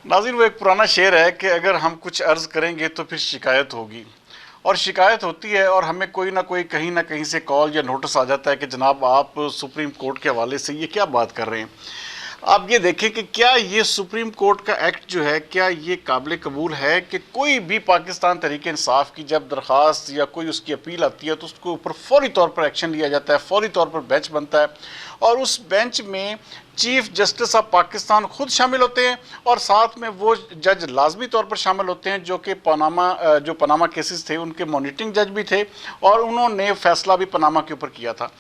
नाज़रीन, वो एक पुराना शेर है कि अगर हम कुछ अर्ज़ करेंगे तो फिर शिकायत होगी, और शिकायत होती है और हमें कोई ना कहीं से कॉल या नोटिस आ जाता है कि जनाब आप सुप्रीम कोर्ट के हवाले से ये क्या बात कर रहे हैं। आप ये देखें कि क्या ये सुप्रीम कोर्ट का एक्ट जो है, क्या ये काबिल कबूल है कि कोई भी पाकिस्तान तहरीक इंसाफ की जब दरख्वास्त या कोई उसकी अपील आती है तो उसके ऊपर फौरी तौर पर एक्शन लिया जाता है, फौरी तौर पर बेंच बनता है, और उस बेंच में चीफ जस्टिस ऑफ पाकिस्तान खुद शामिल होते हैं और साथ में वो जज लाजमी तौर पर शामिल होते हैं जो कि पनामा केसेस थे उनके मॉनिटरिंग जज भी थे, और उन्होंने फैसला भी पनामा के ऊपर किया था।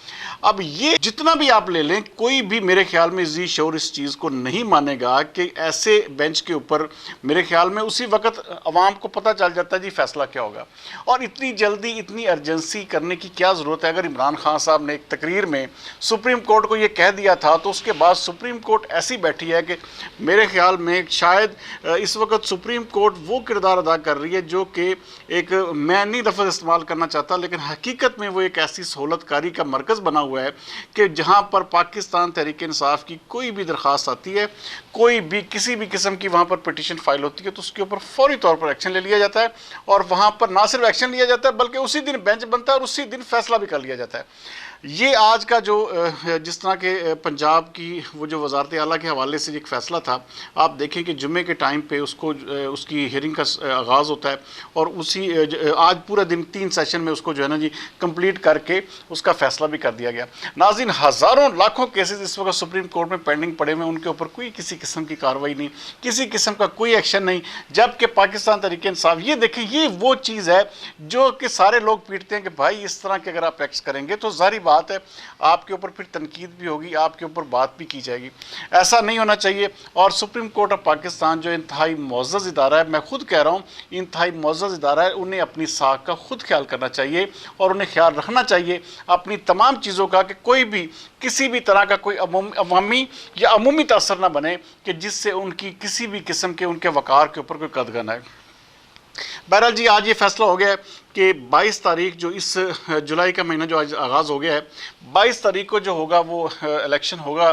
अब ये जितना भी आप ले लें, कोई भी मेरे ख्याल में जी शोर इस चीज़ को नहीं मानेगा कि ऐसे बेंच के ऊपर मेरे ख्याल में उसी वक्त अवाम को पता चल जाता है जी फैसला क्या होगा। और इतनी जल्दी इतनी अर्जेंसी करने की क्या ज़रूरत है। अगर इमरान खान साहब ने एक तकरीर में सुप्रीम कोर्ट को ये कह दिया था तो उसके बाद सुप्रीम कोर्ट ऐसी बैठी है कि मेरे ख्याल में शायद इस वक्त सुप्रीम कोर्ट वो किरदार अदा कर रही है जो कि एक, मैं नहीं लफ्ज़ इस्तेमाल करना चाहता, लेकिन हकीकत में वो एक ऐसी सहूलतकारी का मरकज़ बना हुआ है कि जहाँ पर पाकिस्तान तहरीक इंसाफ की कोई भी दरख्वास्त आती है, कोई भी किसी भी किस्म की वहाँ पर पिटीशन फाइल होती है तो उसके ऊपर फौरी तौर पर एक्शन ले लिया जाता है, और वहाँ पर ना सिर्फ एक्शन लिया जाता है बल्कि उसी दिन बेंच बनता है और उसी दिन फैसला भी कर लिया जाता है। ये आज का जो जिस तरह के पंजाब की वो जो वजारत आला के हवाले से एक फ़ैसला था, आप देखें कि जुम्मे के टाइम पे उसको उसकी हियरिंग का आगाज़ होता है और उसी आज पूरा दिन 3 सेशन में उसको जो है ना जी कंप्लीट करके उसका फ़ैसला भी कर दिया गया। नाज़रीन, हज़ारों लाखों केसेस इस वक्त सुप्रीम कोर्ट में पेंडिंग पड़े हुए हैं, उनके ऊपर कोई किसी किस्म की कार्रवाई नहीं, किसी किस्म का कोई एक्शन नहीं, जबकि पाकिस्तान तहरीक इंसाफ, ये देखें, ये वो चीज़ है जो कि सारे लोग पीटते हैं कि भाई इस तरह के अगर आप एक्ट करेंगे तो ज़ाहिर बात है आपके ऊपर फिर तनकीद भी होगी, आपके ऊपर बात भी की जाएगी। ऐसा नहीं होना चाहिए। और सुप्रीम कोर्ट ऑफ पाकिस्तान जो इंतहाई मुअज़्ज़ज़ इदारा है, मैं खुद कह रहा हूँ इंतहाई मुअज़्ज़ज़ इदारा है, उन्हें अपनी साख का खुद ख्याल करना चाहिए और उन्हें ख्याल रखना चाहिए अपनी तमाम चीज़ों का कि कोई भी किसी भी तरह का कोई अवामी या अमूमी तासर ना बने कि जिससे उनकी किसी भी किस्म के उनके वक़ार के ऊपर कोई कदगन है। बहरहाल जी, आज ये फैसला हो गया है कि 22 तारीख जो इस जुलाई का महीना जो आज आगाज़ हो गया है, 22 तारीख को जो होगा वो इलेक्शन होगा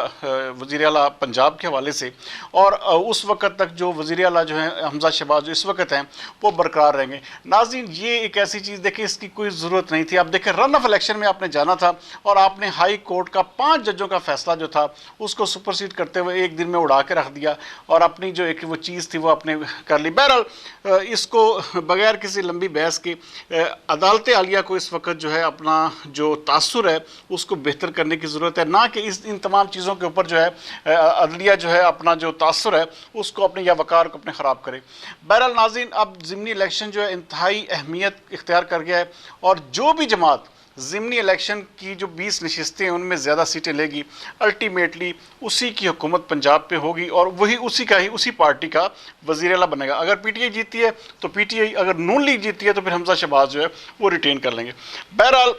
वज़ीर आला पंजाब के हवाले से, और उस वक़्त तक जो वज़ीर आला जो है हमज़ा शहबाज जो इस वक्त हैं वो बरकरार रहेंगे। नाज़रीन, ये एक ऐसी चीज़ देखिए इसकी कोई ज़रूरत नहीं थी। आप देखें रन ऑफ इलेक्शन में आपने जाना था और आपने हाई कोर्ट का 5 जजों का फैसला जो था उसको सुपरसीड करते हुए एक दिन में उड़ा के रख दिया और अपनी जो एक वो चीज़ थी वो आपने कर ली। बहरहाल इसको बगैर किसी लंबी बहस के अदालत आलिया को इस वक्त जो है अपना जो तासुर है उसको बेहतर करने की ज़रूरत है, ना कि इन तमाम चीज़ों के ऊपर जो है अदलिया जो है अपना जो तासुर है उसको अपने या वक़ार को अपने ख़राब करे। बहरहाल नाज़रीन, अब ज़िमनी इलेक्शन जो है इंतहाई अहमियत इख्तियार कर गया है, और जो भी जमात ज़िमनी इलेक्शन की जो 20 नशिस्तें हैं उनमें ज़्यादा सीटें लेगी, अल्टीमेटली उसी की हुकूमत पंजाब पे होगी और वही उसी पार्टी का वज़ीर आला बनेगा। अगर पीटीआई जीती है तो पीटीआई, अगर नून लीग जीती है तो फिर हमज़ा शहबाज जो है वो रिटेन कर लेंगे। बहरहाल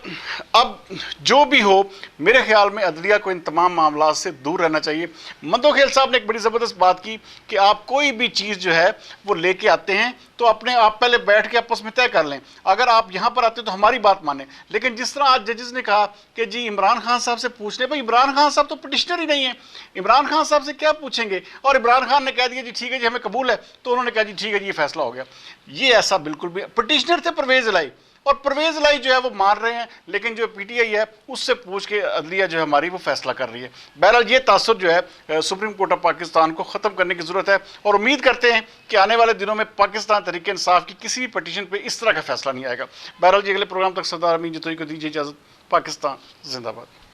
अब जो भी हो, मेरे ख्याल में अदलिया को इन तमाम मामला से दूर रहना चाहिए। मंदोखेल साहब ने एक बड़ी ज़बरदस्त बात की कि आप कोई भी चीज़ जो है वो लेके आते हैं तो अपने आप पहले बैठ के आपस में तय कर लें, अगर आप यहाँ पर आते तो हमारी बात माने। लेकिन जिस तरह आज जजेस ने कहा कि जी इमरान खान साहब से पूछ ले, भाई इमरान खान साहब तो पिटिशनर ही नहीं है, इमरान खान साहब से क्या पूछेंगे, और इमरान खान ने कह दिया जी ठीक है जी हमें कबूल है, तो उन्होंने कहा जी ठीक है जी ये फैसला हो गया। ये ऐसा बिल्कुल भी, पिटिशनर थे परवेज़ इलाही, और परवेज़ इलाही जो है वो मान रहे हैं, लेकिन जो पीटीआई है उससे पूछ के अदलिया जो है हमारी वो फैसला कर रही है। बहरहाल ये तासुर जो है सुप्रीम कोर्ट ऑफ पाकिस्तान को ख़त्म करने की ज़रूरत है, और उम्मीद करते हैं कि आने वाले दिनों में पाकिस्तान तहरीक इंसाफ की किसी भी पटिशन पर इस तरह का फैसला नहीं आएगा। बहरहाल जी, अगले प्रोग्राम तक सरदार अमीन जतोई को दीजिए इजाज़त। पाकिस्तान जिंदाबाद।